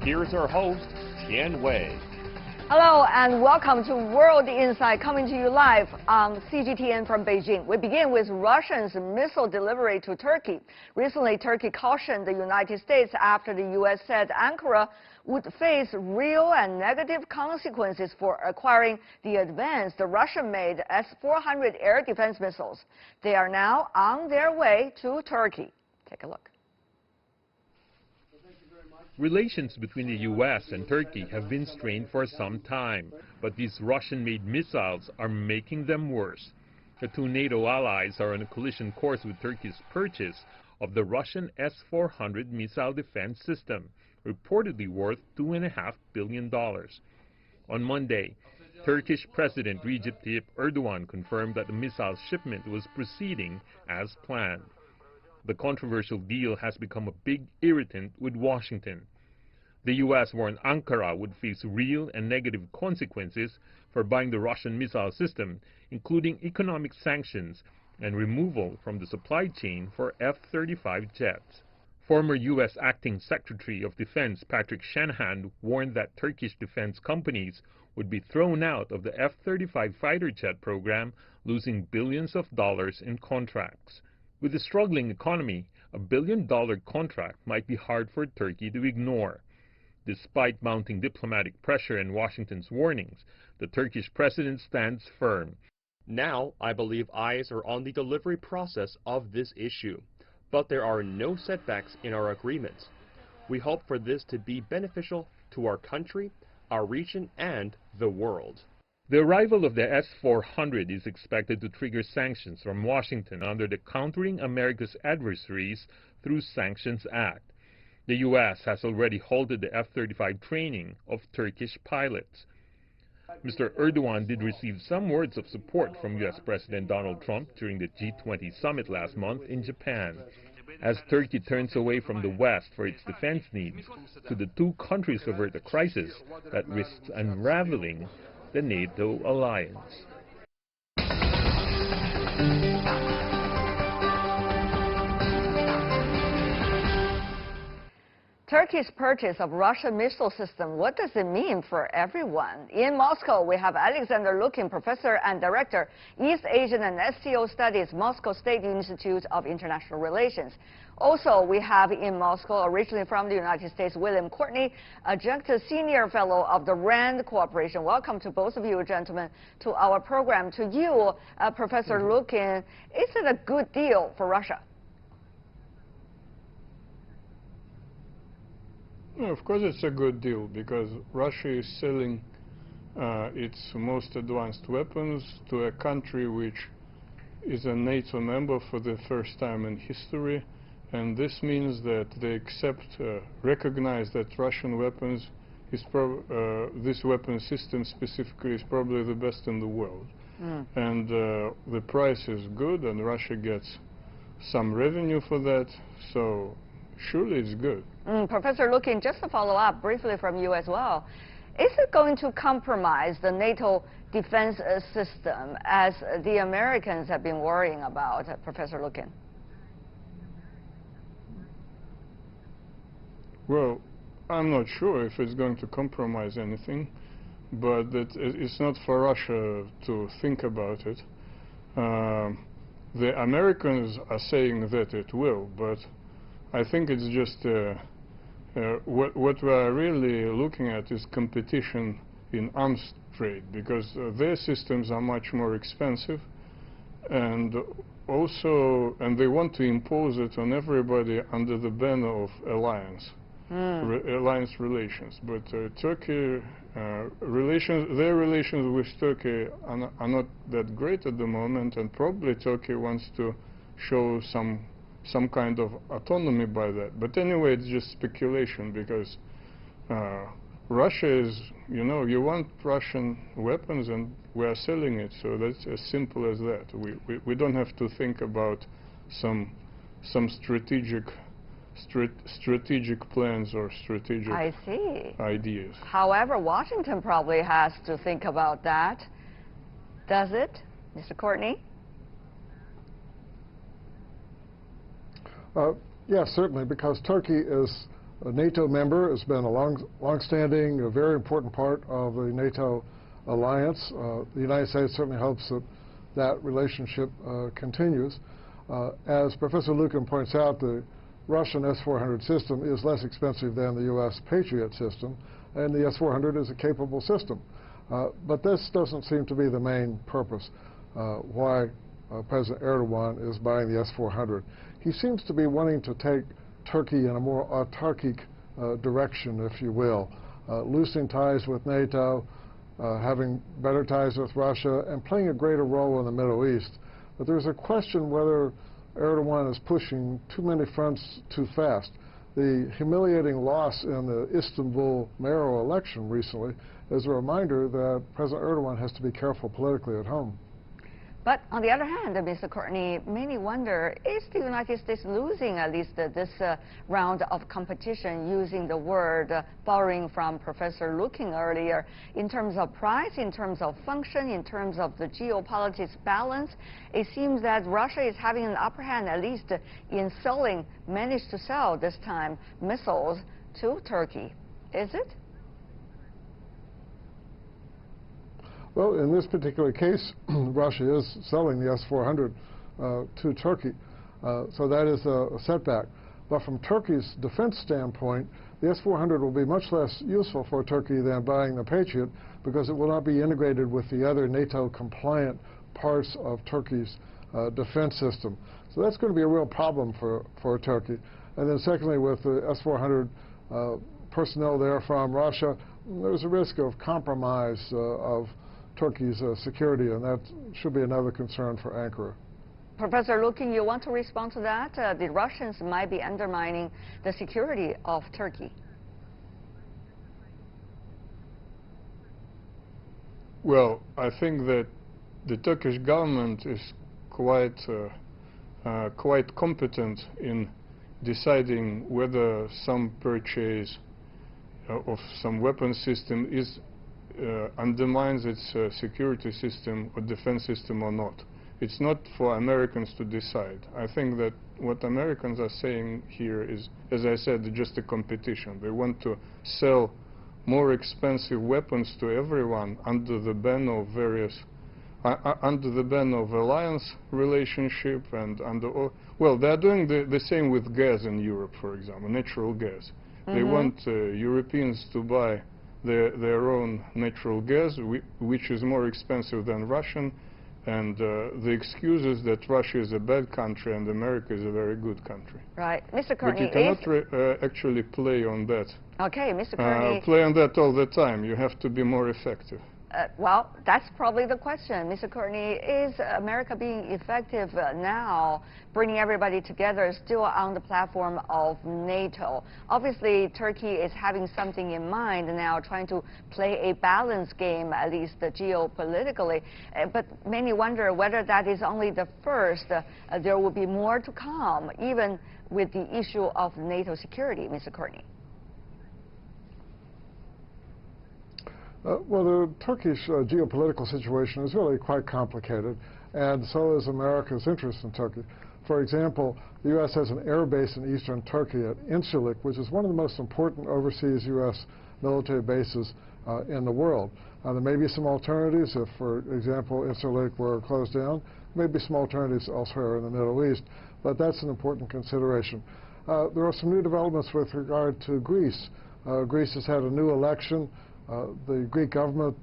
Here's our host, Tian Wei. Hello and welcome to World Insight, coming to you live on CGTN from Beijing. We begin with Russia's missile delivery to Turkey. Recently, Turkey cautioned the United States after the U.S. said Ankara would face real and negative consequences for acquiring the advanced Russian-made S-400 air defense missiles. They are now on their way to Turkey. Take a look. Relations between the U.S. and Turkey have been strained for some time, but these Russian-made missiles are making them worse. The two NATO allies are on a collision course with Turkey's purchase of the Russian S-400 missile defense system, reportedly worth $2.5 billion. On Monday, Turkish President Recep Tayyip Erdogan confirmed that the missile shipment was proceeding as planned. The controversial deal has become a big irritant with Washington. The U.S. warned Ankara would face real and negative consequences for buying the Russian missile system, including economic sanctions and removal from the supply chain for F-35 jets. Former U.S. Acting Secretary of Defense Patrick Shanahan warned that Turkish defense companies would be thrown out of the F-35 fighter jet program, losing billions of dollars in contracts. With a struggling economy, a billion-dollar contract might be hard for Turkey to ignore. Despite mounting diplomatic pressure and Washington's warnings, the Turkish president stands firm. Now, I believe eyes are on the delivery process of this issue, but there are no setbacks in our agreements. We hope for this to be beneficial to our country, our region, and the world. The arrival of the S-400 is expected to trigger sanctions from Washington under the Countering America's Adversaries Through Sanctions Act. The U.S. has already halted the F-35 training of Turkish pilots. Mr. Erdogan did receive some words of support from U.S. President Donald Trump during the G20 summit last month in Japan. As Turkey turns away from the West for its defense needs, could the two countries avert a crisis that risks unraveling the NATO alliance? Turkey's purchase of Russian missile system, what does it mean for everyone? In Moscow, we have Alexander Lukin, Professor and Director, East Asian and SCO Studies, Moscow State Institute of International Relations. Also, we have in Moscow, originally from the United States, William Courtney, Adjunct Senior Fellow of the RAND Cooperation. Welcome to both of you, gentlemen, to our program. To you, Professor Lukin, is it a good deal for Russia? No, of course it's a good deal, because Russia is selling its most advanced weapons to a country which is a NATO member for the first time in history, and this means that they recognize that Russian weapons this weapon system specifically is probably the best in the world. And the price is good, and Russia gets some revenue for that, so surely it's good. Professor Lukin, just to follow up briefly from you as well, is it going to compromise the NATO defense system as the Americans have been worrying about, Professor Lukin? Well, I'm not sure if it's going to compromise anything, but it's not for Russia to think about it. The Americans are saying that it will, but I think it's just what we are really looking at is competition in arms trade, because their systems are much more expensive, and they want to impose it on everybody under the banner of alliance relations. But Turkey their relations with Turkey are not that great at the moment, and probably Turkey wants to show some kind of autonomy by that. But anyway, it's just speculation, because Russia is, you want Russian weapons and we are selling it, so that's as simple as that. We don't have to think about some strategic plans or strategic ideas. However, Washington probably has to think about that. Does it, Mr. Courtney? Yes, certainly, because Turkey is a NATO member. It's been a long-standing, a very important part of the NATO alliance. The United States certainly hopes that that relationship continues. As Professor Lukin points out, the Russian S-400 system is less expensive than the U.S. Patriot system, and the S-400 is a capable system. But this doesn't seem to be the main purpose why President Erdogan is buying the S-400. He seems to be wanting to take Turkey in a more autarkic direction, if you will, loosening ties with NATO, having better ties with Russia, and playing a greater role in the Middle East. But there's a question whether Erdogan is pushing too many fronts too fast. The humiliating loss in the Istanbul mayoral election recently is a reminder that President Erdogan has to be careful politically at home. But on the other hand, Mr. Courtney, many wonder, is the United States losing at least this round of competition, using the word, borrowing from Professor Lukin earlier, in terms of price, in terms of function, in terms of the geopolitics balance? It seems that Russia is having an upper hand, at least in selling, managed to sell this time, missiles to Turkey. Is it? Well, in this particular case, Russia is selling the S-400 to Turkey, so that is a setback. But from Turkey's defense standpoint, the S-400 will be much less useful for Turkey than buying the Patriot, because it will not be integrated with the other NATO-compliant parts of Turkey's defense system. So that's going to be a real problem for Turkey. And then secondly, with the S-400 personnel there from Russia, there's a risk of compromise of Turkey's security, and that should be another concern for Ankara. Professor Lukin, you want to respond to that? The Russians might be undermining the security of Turkey. Well, I think that the Turkish government is quite competent in deciding whether some purchase of some weapon system undermines its security system or defense system or not. It's not for Americans to decide. I think that what Americans are saying here is, as I said, just a competition. They want to sell more expensive weapons to everyone under the ban of under the ban of alliance relationship, and well, they're doing the same with gas in Europe, for example, natural gas. They want Europeans to buy their own natural gas, which is more expensive than Russian, and the excuse is that Russia is a bad country and America is a very good country. Right. Mr. Courtney, but you cannot actually play on that. Okay, Mr. Courtney. Play on that all the time. You have to be more effective. Well, that's probably the question. Mr. Courtney, is America being effective now, bringing everybody together, still on the platform of NATO? Obviously, Turkey is having something in mind now, trying to play a balanced game, at least geopolitically. But many wonder whether that is only the first. There will be more to come, even with the issue of NATO security, Mr. Courtney. Well, the Turkish geopolitical situation is really quite complicated, and so is America's interest in Turkey. For example, the U.S. has an air base in eastern Turkey at Incirlik, which is one of the most important overseas U.S. military bases in the world. There may be some alternatives if, for example, Incirlik were closed down. There may be some alternatives elsewhere in the Middle East, but that's an important consideration. There are some new developments with regard to Greece. Greece has had a new election. The Greek government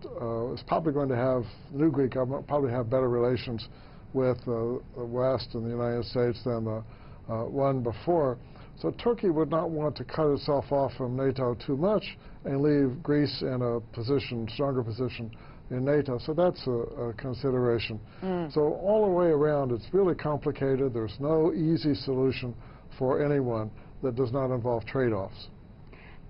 is probably going to have, the new Greek government probably have better relations with the West and the United States than the one before. So Turkey would not want to cut itself off from NATO too much and leave Greece in a position, stronger position in NATO. So that's a consideration. So all the way around, it's really complicated. There's no easy solution for anyone that does not involve trade-offs.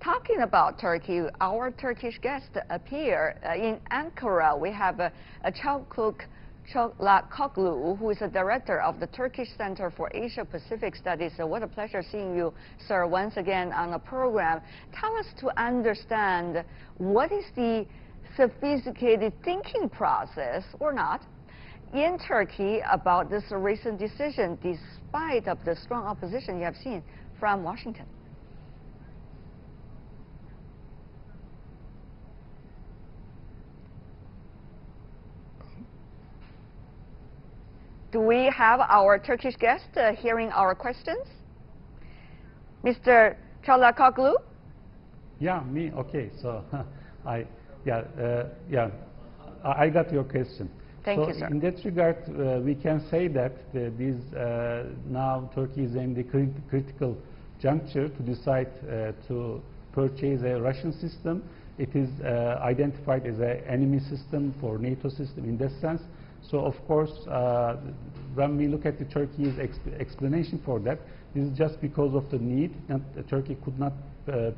Talking about Turkey, our Turkish guest appear in Ankara. We have Çalkuk Çoglakoglu, who is the director of the Turkish Center for Asia-Pacific Studies. So what a pleasure seeing you, sir, once again on the program. Tell us to understand what is the sophisticated thinking process, or not, in Turkey about this recent decision, despite of the strong opposition you have seen from Washington. Do we have our Turkish guest hearing our questions? Mr. Çalhakoglu? Yeah, me. Okay, so I got your question. Thank you, sir. In that regard, we can say that now Turkey is in the critical juncture to decide to purchase a Russian system. It is identified as an enemy system for NATO system in that sense. So of course, when we look at the Turkey's explanation for that, this is just because of the need. Turkey could not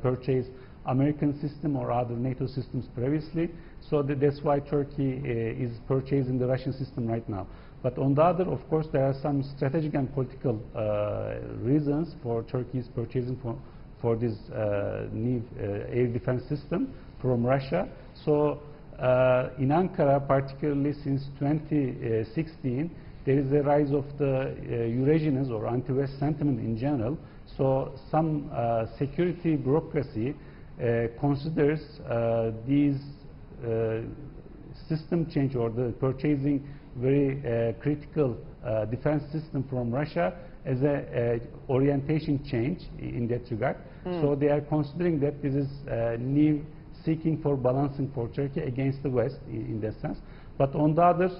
purchase American system or other NATO systems previously. So that's why Turkey is purchasing the Russian system right now. But on the other, of course, there are some strategic and political reasons for Turkey's purchasing for this new air defense system from Russia. So in Ankara, particularly since 2016, there is a rise of the Eurasianism or anti-West sentiment in general. So some security bureaucracy considers these system change or the purchasing very critical defense system from Russia as a orientation change in that regard. So they are considering that this is new seeking for balancing for Turkey against the West in that sense. But on the others,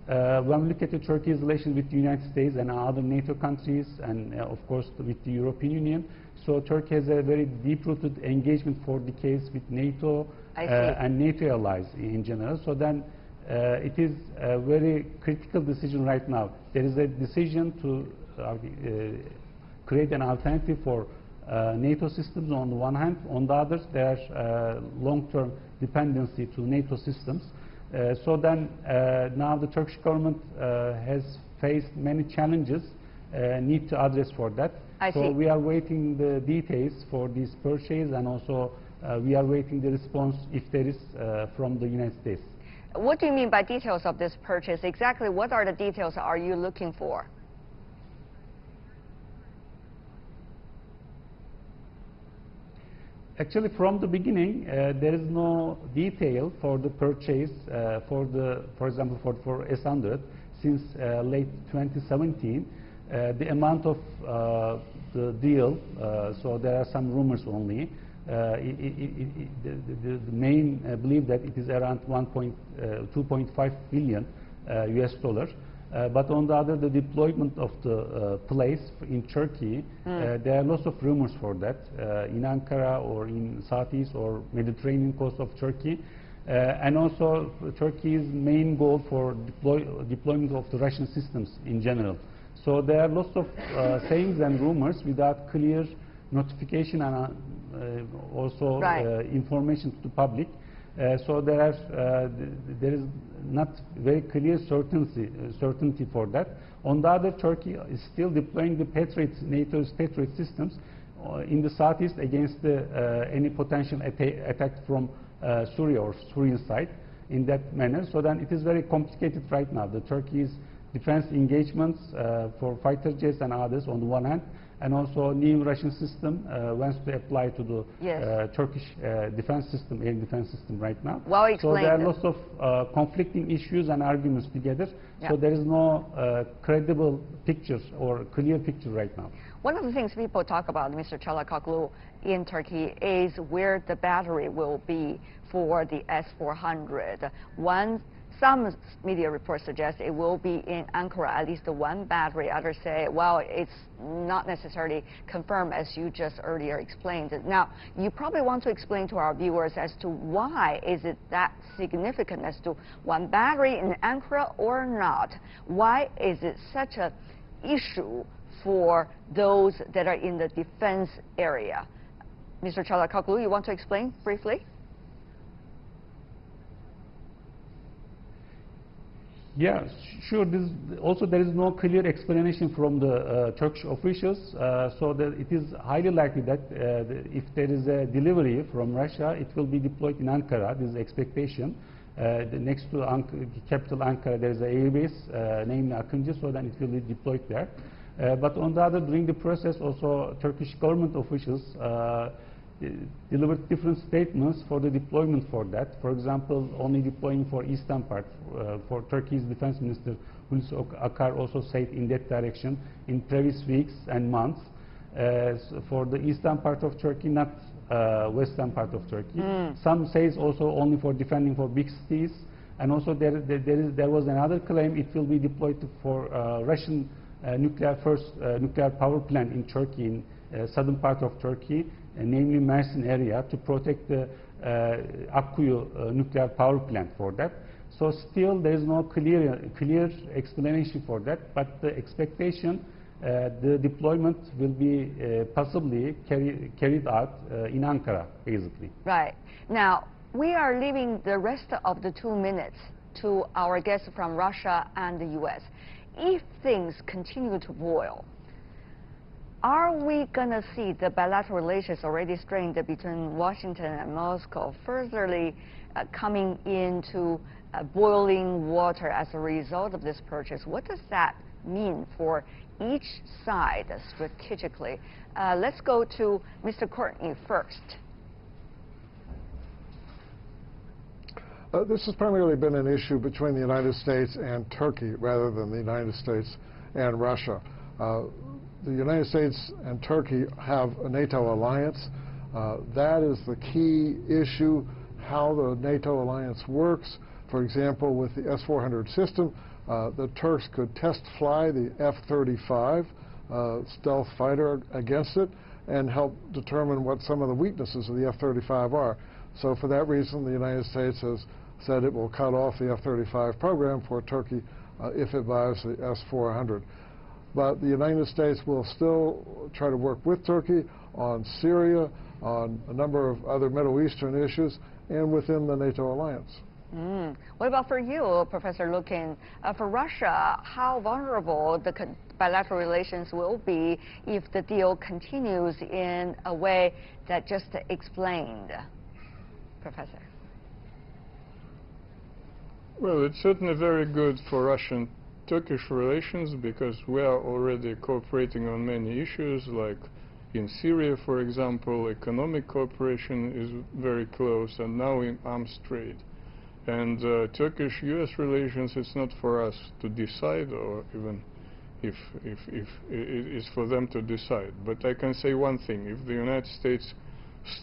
when we look at the Turkey's relations with the United States and other NATO countries and of course with the European Union, so Turkey has a very deep-rooted engagement for decades with NATO and NATO allies in general. So then it is a very critical decision right now. There is a decision to create an alternative for NATO systems on the one hand. On the other, there are long-term dependency to NATO systems. So then now the Turkish government has faced many challenges need to address for that. So we are waiting the details for this purchase, and also we are waiting the response if there is from the United States. What do you mean by details of this purchase? Exactly what are the details are you looking for? Actually, from the beginning, there is no detail for the purchase for example, for S-100 since late 2017. The amount of the deal, so there are some rumors only. The main believe that it is around 2.5 billion US dollars. But on the other, the deployment of the place in Turkey, there are lots of rumors for that in Ankara or in southeast or Mediterranean coast of Turkey. And also Turkey's main goal for deployment of the Russian systems in general. So there are lots of sayings and rumors without clear notification and also information to the public. So there is not very clear certainty for that. On the other, Turkey is still deploying the NATO's Patriot systems in the southeast against any potential attack from Syria or Syrian side in that manner. So then it is very complicated right now. The Turkey's defense engagements for fighter jets and others on the one hand, and also new Russian system wants to apply to the Turkish defense system, air defense system right now. Well so explained. there are lots of conflicting issues and arguments together. So there is no credible picture or clear picture right now. One of the things people talk about, Mr. Çalhakoglu, in Turkey is where the battery will be for the S-400. Some media reports suggest it will be in Ankara, at least the one battery. Others say, well, it's not necessarily confirmed, as you just earlier explained. Now, you probably want to explain to our viewers as to why is it that significant as to one battery in Ankara or not? Why is it such an issue for those that are in the defense area? Mr. Çalhakoglu, you want to explain briefly? Yeah, sure. Also, there is no clear explanation from the Turkish officials, so that it is highly likely that if there is a delivery from Russia, it will be deployed in Ankara. This is expectation. Next to capital Ankara, there is an air base named Akıncı, so then it will be deployed there. But on the other, during the process, also Turkish government officials delivered different statements for the deployment for that. For example, only deploying for eastern part. For Turkey's defense minister, Hulusi Akar also said in that direction in previous weeks and months. For the eastern part of Turkey, not western part of Turkey. Some says also only for defending for big cities, and also there was another claim it will be deployed for Russian nuclear power plant in Turkey, in southern part of Turkey, namely Mersin area, to protect the Akkuyu nuclear power plant for that. So still there is no clear explanation for that, but the expectation the deployment will be possibly carried out in Ankara, basically. Right. Now, we are leaving the rest of the 2 minutes to our guests from Russia and the U.S. If things continue to boil, are we going to see the bilateral relations already strained between Washington and Moscow furtherly coming into boiling water as a result of this purchase? What does that mean for each side strategically? Let's go to Mr. Courtney first. This has primarily been an issue between the United States and Turkey rather than the United States and Russia. The United States and Turkey have a NATO alliance. That is the key issue, how the NATO alliance works. For example, with the S-400 system, the Turks could test fly the F-35 stealth fighter against it and help determine what some of the weaknesses of the F-35 are. So for that reason, the United States has said it will cut off the F-35 program for Turkey if it buys the S-400. But the United States will still try to work with Turkey on Syria, on a number of other Middle Eastern issues, and within the NATO alliance. What about for you, Professor Lukin? For Russia, how vulnerable the bilateral relations will be if the deal continues in a way that just explained, Professor? Well, it's certainly very good for Russian-Turkish relations because we are already cooperating on many issues, like in Syria, for example. Economic cooperation is very close, and now in arms trade. And Turkish-U.S. relations, it's not for us to decide, or even if it is for them to decide. But I can say one thing: if the United States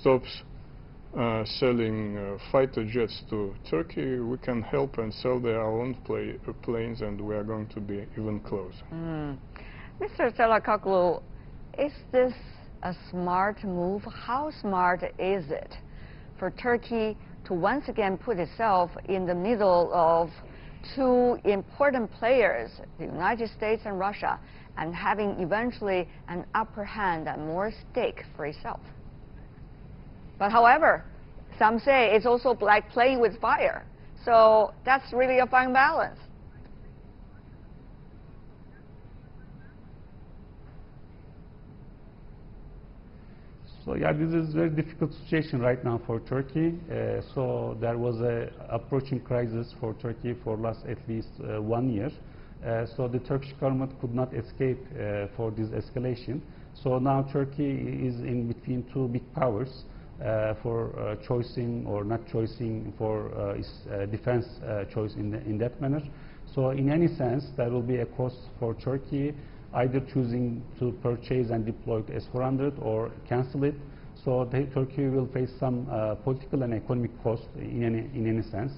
stops selling fighter jets to Turkey, we can help and sell their own planes, and we are going to be even closer. Mr. Selakoglu, is this a smart move? How smart is it for Turkey to once again put itself in the middle of two important players, the United States and Russia, and having eventually an upper hand and more stake for itself? But however, some say it's also like playing with fire. So that's really a fine balance. So yeah, this is a very difficult situation right now for Turkey. So there was a approaching crisis for Turkey for last at least 1 year. So the Turkish government could not escape for this escalation. So now Turkey is in between two big powers for choosing or not choosing for its defense choice in that manner. So in any sense, there will be a cost for Turkey, either choosing to purchase and deploy the S-400 or cancel it. So Turkey will face some political and economic cost in any sense.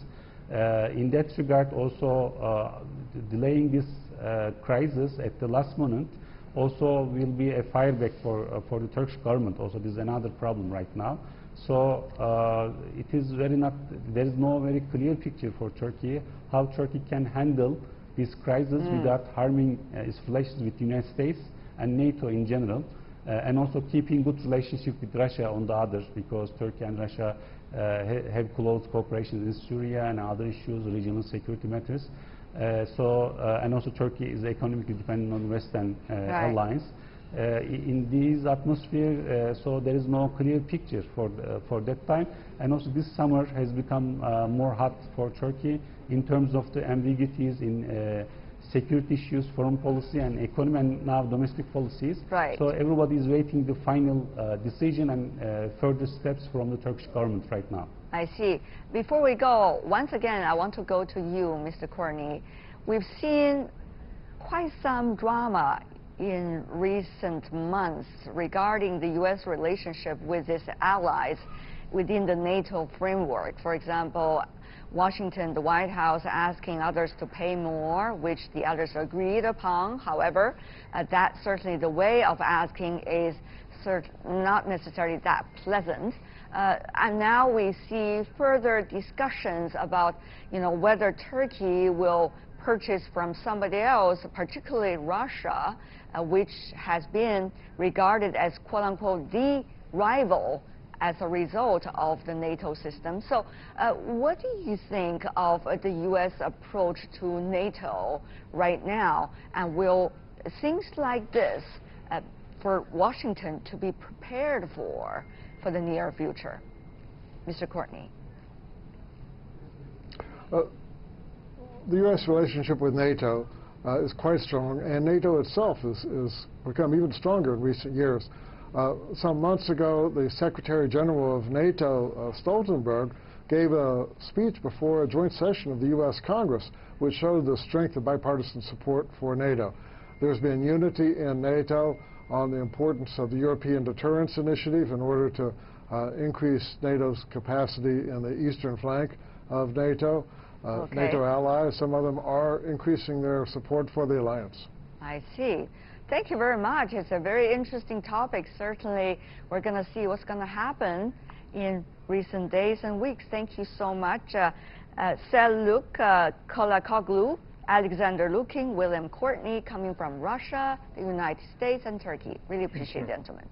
In that regard, also delaying this crisis at the last moment also will be a fireback for the Turkish government. Also, this is another problem right now. So it is there is no very clear picture for Turkey how Turkey can handle this crisis without harming its relations with the United States and NATO in general, and also keeping good relationship with Russia on the others, because Turkey and Russia have close cooperation in Syria and other issues, regional security matters. And also Turkey is economically dependent on Western alliance. In this atmosphere, so there is no clear picture for that time. And also this summer has become more hot for Turkey in terms of the ambiguities in security issues, foreign policy and economy, and now domestic policies. Right. So everybody is waiting the final decision and further steps from the Turkish government right now. I see. Before we go, once again, I want to go to you, Mr. Courtney. We've seen quite some drama in recent months regarding the U.S. relationship with its allies within the NATO framework. For example, Washington, the White House asking others to pay more, which the others agreed upon. However, that's certainly the way of asking is not necessarily that pleasant. And now we see further discussions about, whether Turkey will purchase from somebody else, particularly Russia, which has been regarded as quote-unquote the rival as a result of the NATO system. So what do you think of the U.S. approach to NATO right now? And will things like this for Washington to be prepared for the near future? Mr. Courtney. The U.S. relationship with NATO is quite strong, and NATO itself has become even stronger in recent years. Some months ago, the Secretary General of NATO, Stoltenberg, gave a speech before a joint session of the U.S. Congress, which showed the strength of bipartisan support for NATO. There's been unity in NATO on the importance of the European Deterrence Initiative in order to increase NATO's capacity in the eastern flank of NATO. Okay. NATO allies, some of them are increasing their support for the alliance. I see. Thank you very much. It's a very interesting topic. Certainly, we're going to see what's going to happen in recent days and weeks. Thank you so much. Selçuk Kolakoglu, Alexander Lukin, William Courtney, coming from Russia, the United States, and Turkey. Really appreciate it, gentlemen.